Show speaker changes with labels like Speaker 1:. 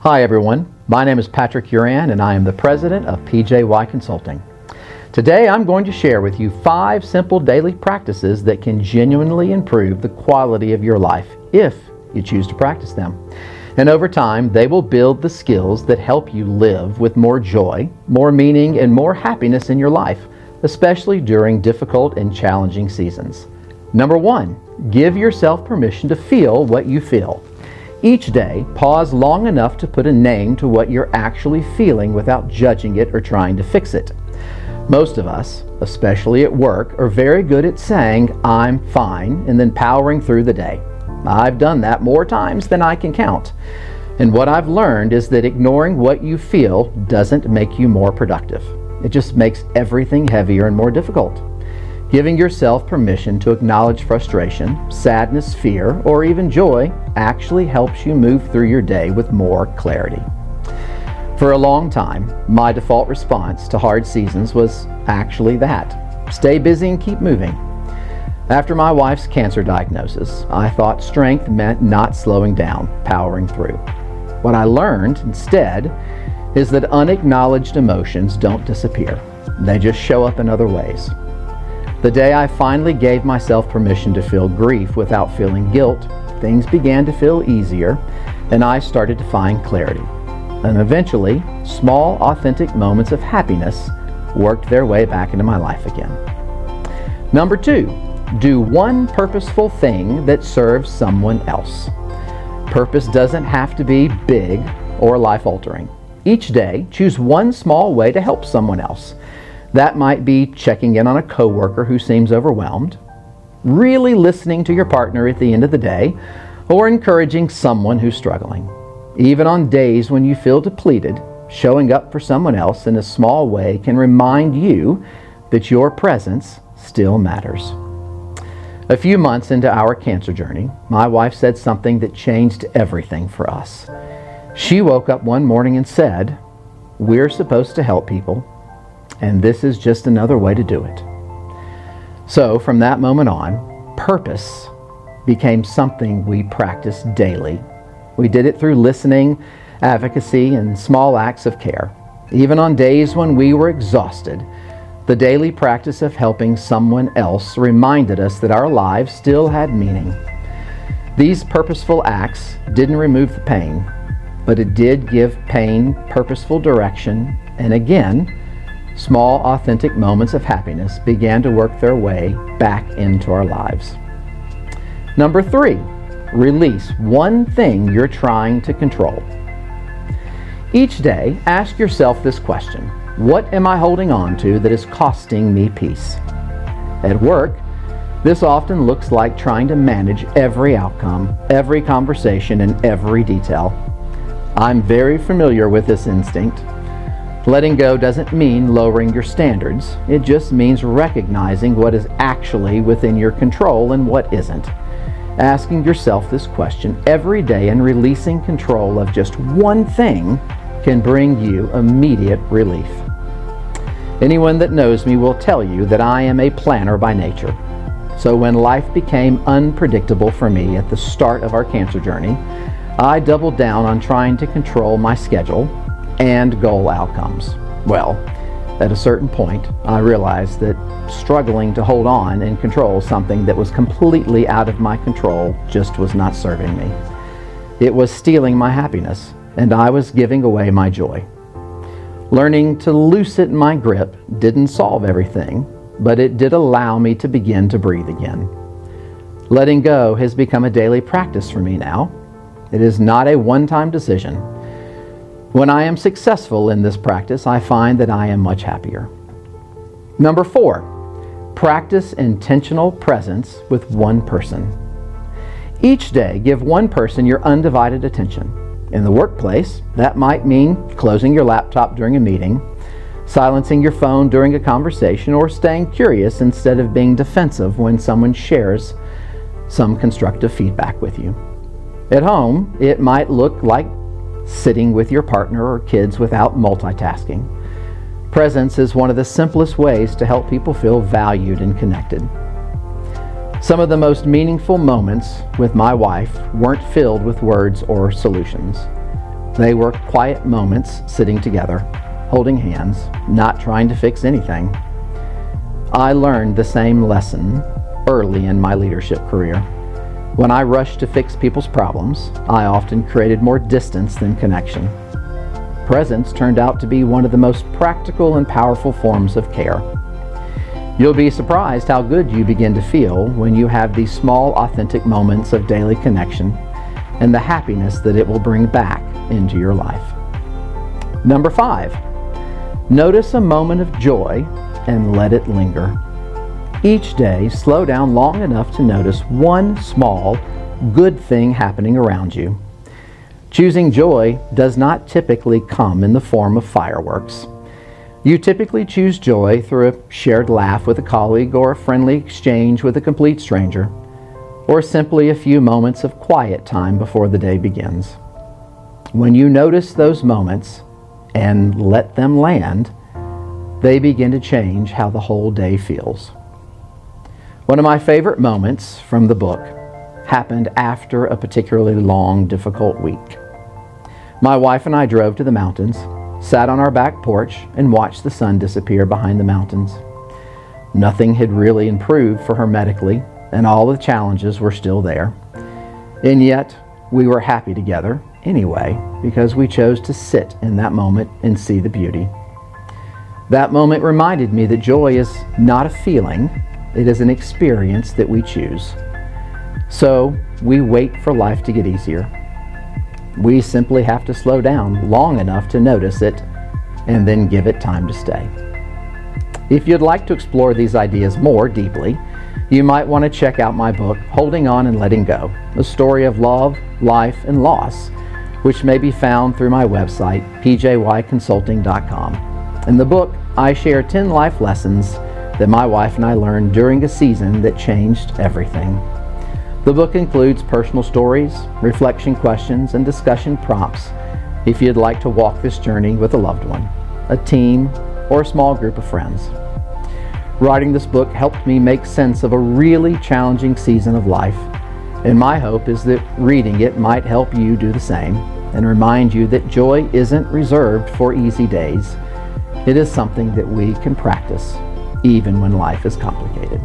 Speaker 1: Hi everyone, my name is Patrick Yuran and I am the president of PJY Consulting. Today I'm going to share with you 5 simple daily practices that can genuinely improve the quality of your life if you choose to practice them. And over time, they will build the skills that help you live with more joy, more meaning, and more happiness in your life, especially during difficult and challenging seasons. Number 1, give yourself permission to feel what you feel. Each day, pause long enough to put a name to what you're actually feeling without judging it or trying to fix it. Most of us, especially at work, are very good at saying, "I'm fine," and then powering through the day. I've done that more times than I can count. And what I've learned is that ignoring what you feel doesn't make you more productive. It just makes everything heavier and more difficult. Giving yourself permission to acknowledge frustration, sadness, fear, or even joy actually helps you move through your day with more clarity. For a long time, my default response to hard seasons was actually that: stay busy and keep moving. After my wife's cancer diagnosis, I thought strength meant not slowing down, powering through. What I learned instead is that unacknowledged emotions don't disappear. They just show up in other ways. The day I finally gave myself permission to feel grief without feeling guilt, things began to feel easier and I started to find clarity. And eventually, small, authentic moments of happiness worked their way back into my life again. Number 2, do one purposeful thing that serves someone else. Purpose doesn't have to be big or life-altering. Each day, choose one small way to help someone else. That might be checking in on a coworker who seems overwhelmed, really listening to your partner at the end of the day, or encouraging someone who's struggling. Even on days when you feel depleted, showing up for someone else in a small way can remind you that your presence still matters. A few months into our cancer journey, my wife said something that changed everything for us. She woke up one morning and said, "We're supposed to help people, and this is just another way to do it." So from that moment on, purpose became something we practiced daily. We did it through listening, advocacy, and small acts of care. Even on days when we were exhausted, the daily practice of helping someone else reminded us that our lives still had meaning. These purposeful acts didn't remove the pain, but it did give pain purposeful direction, and again, small, authentic moments of happiness began to work their way back into our lives. Number 3, release one thing you're trying to control. Each day, ask yourself this question: what am I holding on to that is costing me peace? At work, this often looks like trying to manage every outcome, every conversation, and every detail. I'm very familiar with this instinct. Letting go doesn't mean lowering your standards. It just means recognizing what is actually within your control and what isn't. Asking yourself this question every day and releasing control of just one thing can bring you immediate relief. Anyone that knows me will tell you that I am a planner by nature. So when life became unpredictable for me at the start of our cancer journey, I doubled down on trying to control my schedule and goal outcomes. Well, at a certain point, I realized that struggling to hold on and control something that was completely out of my control just was not serving me. It was stealing my happiness, and I was giving away my joy. Learning to loosen my grip didn't solve everything, but it did allow me to begin to breathe again. Letting go has become a daily practice for me now. It is not a one-time decision. When I am successful in this practice, I find that I am much happier. Number 4, practice intentional presence with one person. Each day, give one person your undivided attention. In the workplace, that might mean closing your laptop during a meeting, silencing your phone during a conversation, or staying curious instead of being defensive when someone shares some constructive feedback with you. At home, it might look like sitting with your partner or kids without multitasking. Presence is one of the simplest ways to help people feel valued and connected. Some of the most meaningful moments with my wife weren't filled with words or solutions. They were quiet moments sitting together, holding hands, not trying to fix anything. I learned the same lesson early in my leadership career. When I rushed to fix people's problems, I often created more distance than connection. Presence turned out to be one of the most practical and powerful forms of care. You'll be surprised how good you begin to feel when you have these small, authentic moments of daily connection and the happiness that it will bring back into your life. Number 5, notice a moment of joy and let it linger. Each day, slow down long enough to notice one small, good thing happening around you. Choosing joy does not typically come in the form of fireworks. You typically choose joy through a shared laugh with a colleague or a friendly exchange with a complete stranger, or simply a few moments of quiet time before the day begins. When you notice those moments and let them land, they begin to change how the whole day feels. One of my favorite moments from the book happened after a particularly long, difficult week. My wife and I drove to the mountains, sat on our back porch, and watched the sun disappear behind the mountains. Nothing had really improved for her medically, and all the challenges were still there. And yet, we were happy together anyway, because we chose to sit in that moment and see the beauty. That moment reminded me that joy is not a feeling, it is an experience that we choose. So, we wait for life to get easier. We simply have to slow down long enough to notice it and then give it time to stay. If you'd like to explore these ideas more deeply, you might want to check out my book, Holding On and Letting Go, a story of love, life, and loss, which may be found through my website, PJYConsulting.com. In the book, I share 10 life lessons that my wife and I learned during a season that changed everything. The book includes personal stories, reflection questions, and discussion prompts if you'd like to walk this journey with a loved one, a team, or a small group of friends. Writing this book helped me make sense of a really challenging season of life, and my hope is that reading it might help you do the same and remind you that joy isn't reserved for easy days. It is something that we can practice even when life is complicated.